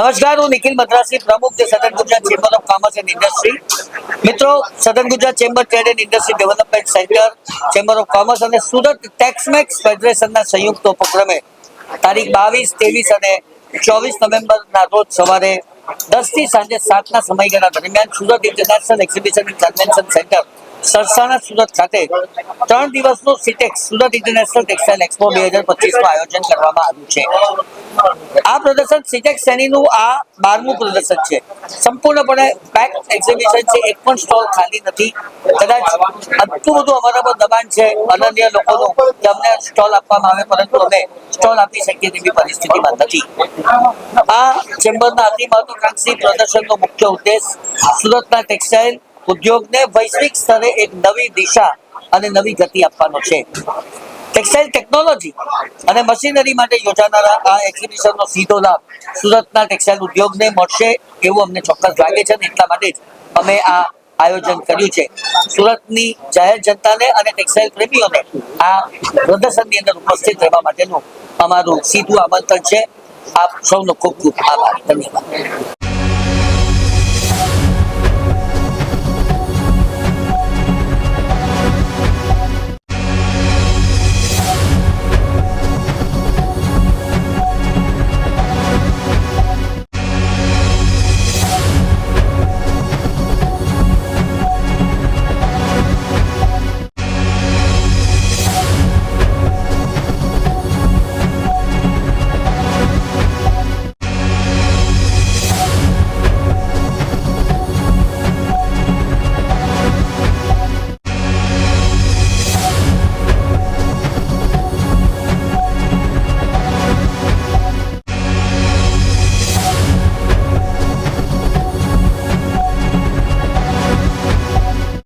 નમસ્કાર, હું નિખિલ મદ્રાસી, પ્રમુખ જે સદન Gujarat chamber of commerce and industry. મિત્રો, સદન Gujarat chamber trade and industry development centre, chamber of commerce અને સુરત ટેક્સમેક્સ ફેડરેશનના સંયુક્ત ઉપક્રમે તારીખ 22, 23 અને 24 નવેમ્બરના રોજ સવારે 10 થી સાંજે 7 ના સમયગાળા દરમિયાન Surat international exhibition and convention centre Sarsana Surat ખાતે 3 દિવસનું સિટેક્સ સુરત ઇન્ટરનેશનલ ટેક્સટાઇલ એક્સપો 2025 નું આયોજન કરવામાં આવ્યું છે. આ પ્રદર્શન સિટેક્સ શ્રેણીનું આ 12મું પ્રદર્શન છે. સંપૂર્ણપણે પેક એક્ઝિબિશન છે. એક પણ સ્ટોલ ખાલી નથી. કદાચ આટલું બધું અમારા પર દબાણ છે અનન્ય લોકોનું કે અમને સ્ટોલ આપવામાં આવે, પરંતુ અમે સ્ટોલ આપી શકીએ તેવી પરિસ્થિતિમાં નથી. આ ચેમ્બરના અતિ મહત્વાકાંક્ષી પ્રદર્શનનો મુખ્ય ઉદ્દેશ સુરતના ટેક્સટાઇલ ઉદ્યોગને વૈશ્વિક સ્તરે એક નવી દિશા અને નવી ગતિ આપવાનો છે. ટેક્સટાઇલ ટેકનોલોજી અને મશીનરી માટે યોજાનારા આ એક્ઝિબિશનનો સીધો લાભ સુરતના ટેક્સટાઇલ ઉદ્યોગને મળશે એવું અમને ચોક્કસ લાગે છે, અને એટલા માટે જ અમે આ આયોજન કર્યું છે. સુરતની જાહેર જનતાને અને ટેક્સટાઇલ પ્રેમીઓને આ પ્રદર્શનની અંદર ઉપસ્થિત રહેવા માટેનું અમારું સીધું આમંત્રણ છે. આપ સૌનો ખૂબ ખૂબ આભાર. ધન્યવાદ.